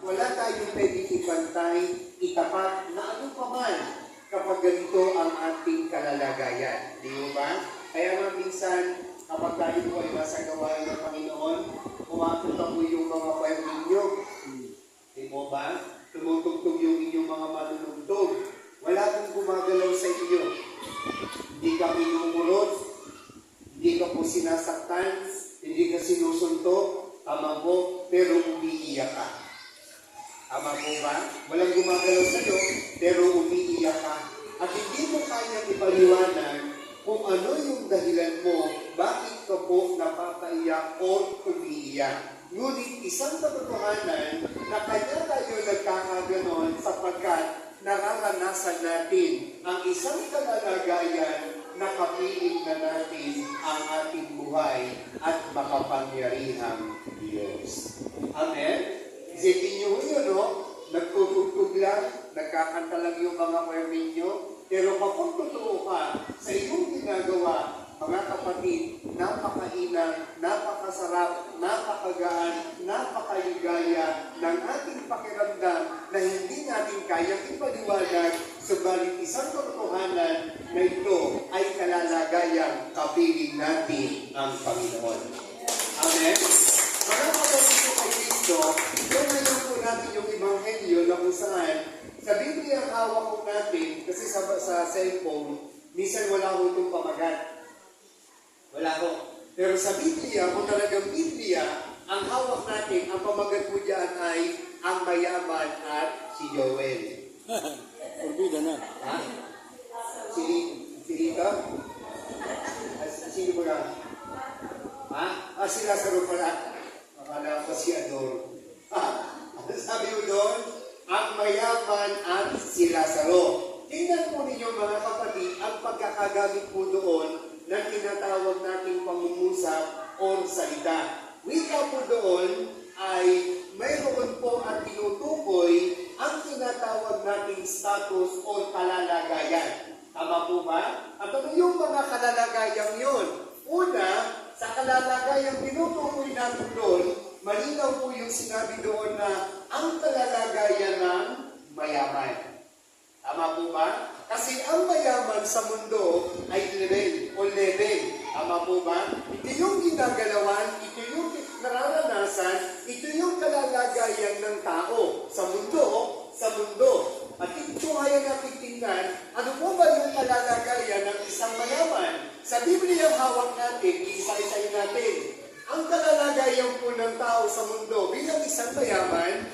Wala tayong pwedeng ibantay, itapat na ano pa man kapag ganito ang ating kalalagayan. Di mo ba? Kaya nga minsan, kapag tayo po ay nasa gawain ng Panginoon, pumapunta po yung mga choir ninyo. Di mo ba? Tumutugtog yung inyong mga manunugtog. Wala pong gumagalaw sa inyo. Hindi ka minumurot, hindi ka po sinasaktan, hindi ka sinusuntok, tama po, pero umiiyak ka. Tama po ba? Walang gumagalaw sa iyo, pero umiiyak ka. At hindi mo kayang ipaliwanag kung ano yung dahilan mo, bakit ka po napapaiyak o umiiyak. Ngunit isang katotohanan na kanya tayo nagkakaganon sapagkat nararanasan natin ang isang kalalagayan na kapiling na natin ang ating buhay at makapangyarihang Diyos. Amen? Isipin nyo yun, no? Nagtutugtog lang, nagkakanta lang yung mga choir ninyo, pero kapag totoo ka sa iyong ginagawa, mga kapatid, napakainang, napakasarap, napakagaan, napakaligaya ng ating pakiramdam na hindi natin kayang ipaliwanag, subalit isang katotohanan na ito ay kalalagayang kapiling natin ang Panginoon. Amen? Mga kapatid ko kay Kristo, kung ngayon po natin yung Ebanghelyo na kung saan sa Biblia ang hawak po natin, kasi sa cellphone, minsan wala ko itong pamagat. Wala ko. Pero sa Biblia, kung talagang Biblia, ang hawak natin, ang pamagat po dyan ay ang mayaman at si Joel. Orbida na. Ha? Si Rita? Sino ba lang? Ha? Si Lazaro pala. Akala ko si Ador. Sabi mo doon, ang mayaman at si Lazaro. Tingnan po ninyo mga kapatid, ang pagkakagamit po doon ng tinatawag nating pangungusap o salita. Wika po doon ay mayroon po at tinutukoy ang tinatawag nating status o kalalagayan. Tama po ba? At ano yung mga kalalagayan yun? Una, sa kalalagayang tinutukoy natin doon, malinaw po yung sinabi doon na ang kalalagayan ng mayaman. Tama po ba? Kasi ang mayaman sa mundo ay level. Tama po ba? Ito yung ginagalawan, ito yung nararanasan, ito yung kalalagayan ng tao sa mundo. At ito ngayon natin tingnan, ano po ba yung kalalagayan ng isang mayaman? Sa Biblia ang hawak natin, isa-isayin natin. Ang kalalagayan po ng tao sa mundo bilang isang mayaman,